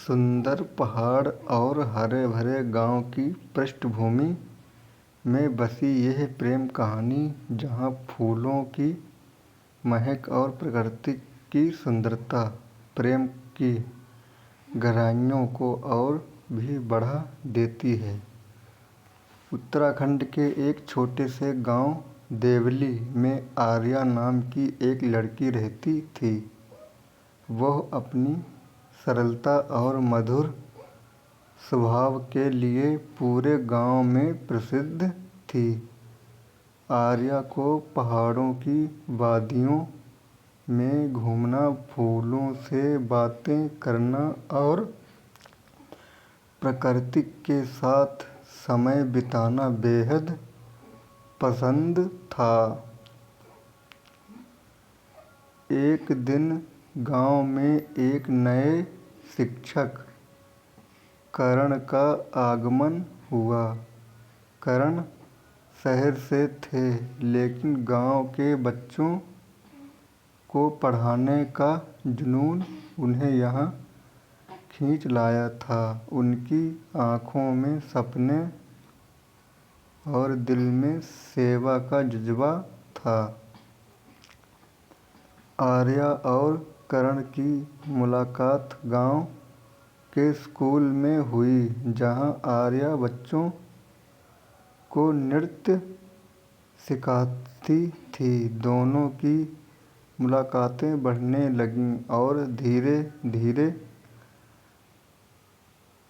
सुंदर पहाड़ और हरे भरे गांव की पृष्ठभूमि में बसी यह प्रेम कहानी, जहां फूलों की महक और प्रकृति की सुंदरता प्रेम की गहराइयों को और भी बढ़ा देती है। उत्तराखंड के एक छोटे से गांव देवली में आर्या नाम की एक लड़की रहती थी। वह अपनी सरलता और मधुर स्वभाव के लिए पूरे गांव में प्रसिद्ध थी। आर्या को पहाड़ों की वादियों में घूमना, फूलों से बातें करना और प्रकृति के साथ समय बिताना बेहद पसंद था। एक दिन गांव में एक नए शिक्षक करण का आगमन हुआ। करण शहर से थे, लेकिन गांव के बच्चों को पढ़ाने का जुनून उन्हें यहाँ खींच लाया था। उनकी आंखों में सपने और दिल में सेवा का जज्बा था। आर्या और करण की मुलाकात गांव के स्कूल में हुई, जहां आर्या बच्चों को नृत्य सिखाती थी। दोनों की मुलाकातें बढ़ने लगीं और धीरे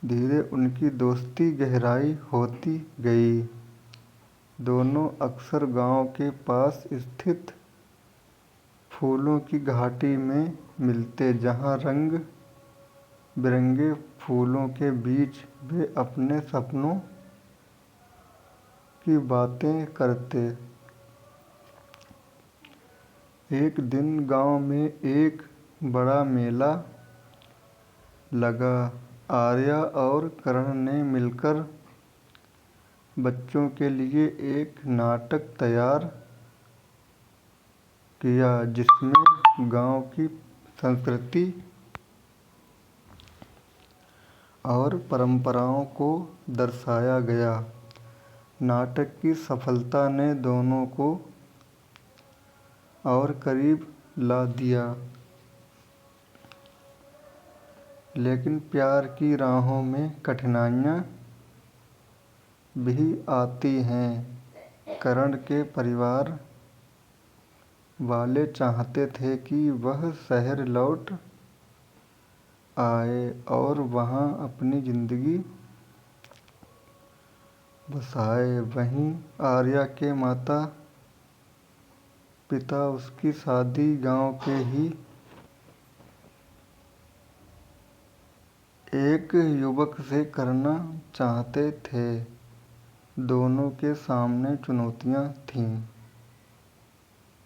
धीरे उनकी दोस्ती गहराई होती गई। दोनों अक्सर गांव के पास स्थित फूलों की घाटी में मिलते, जहां रंग बिरंगे फूलों के बीच वे अपने सपनों की बातें करते। एक दिन गांव में एक बड़ा मेला लगा। आर्या और करण ने मिलकर बच्चों के लिए एक नाटक तैयार किया, जिसमें गांव की संस्कृति और परंपराओं को दर्शाया गया। नाटक की सफलता ने दोनों को और करीब ला दिया, लेकिन प्यार की राहों में कठिनाइयाँ भी आती हैं। करण के परिवार वाले चाहते थे कि वह शहर लौट आए और वहाँ अपनी जिंदगी बसाए। वहीं आर्या के माता पिता उसकी शादी गांव के ही एक युवक से करना चाहते थे। दोनों के सामने चुनौतियां थीं,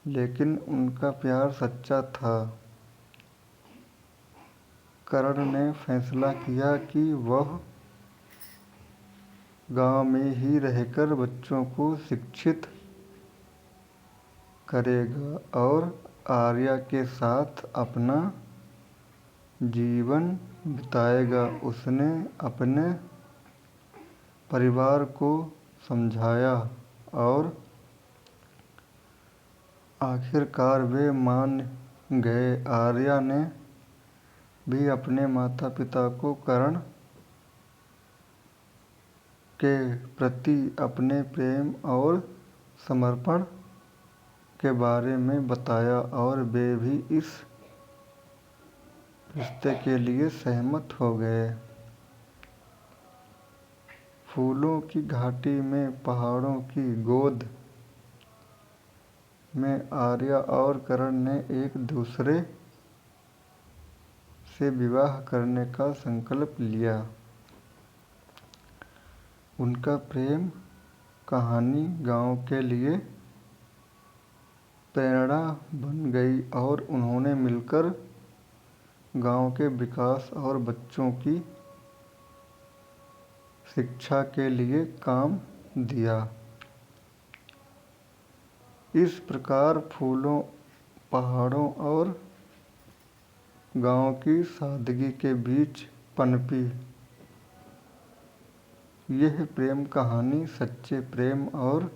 लेकिन उनका प्यार सच्चा था। करण ने फैसला किया कि वह गांव में ही रहकर बच्चों को शिक्षित करेगा और आर्या के साथ अपना जीवन बिताएगा। उसने अपने परिवार को समझाया और आखिरकार वे मान गए। आर्या ने भी अपने माता पिता को करण के प्रति अपने प्रेम और समर्पण के बारे में बताया और वे भी इस रिश्ते के लिए सहमत हो गए। फूलों की घाटी में पहाड़ों की गोद में आर्या और करण ने एक दूसरे से विवाह करने का संकल्प लिया। उनका प्रेम कहानी गांव के लिए प्रेरणा बन गई और उन्होंने मिलकर गांव के विकास और बच्चों की शिक्षा के लिए काम दिया। इस प्रकार फूलों, पहाड़ों और गांव की सादगी के बीच पनपी। यह प्रेम कहानी सच्चे प्रेम और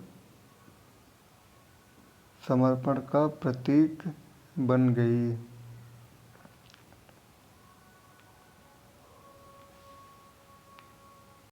समर्पण का प्रतीक बन गई।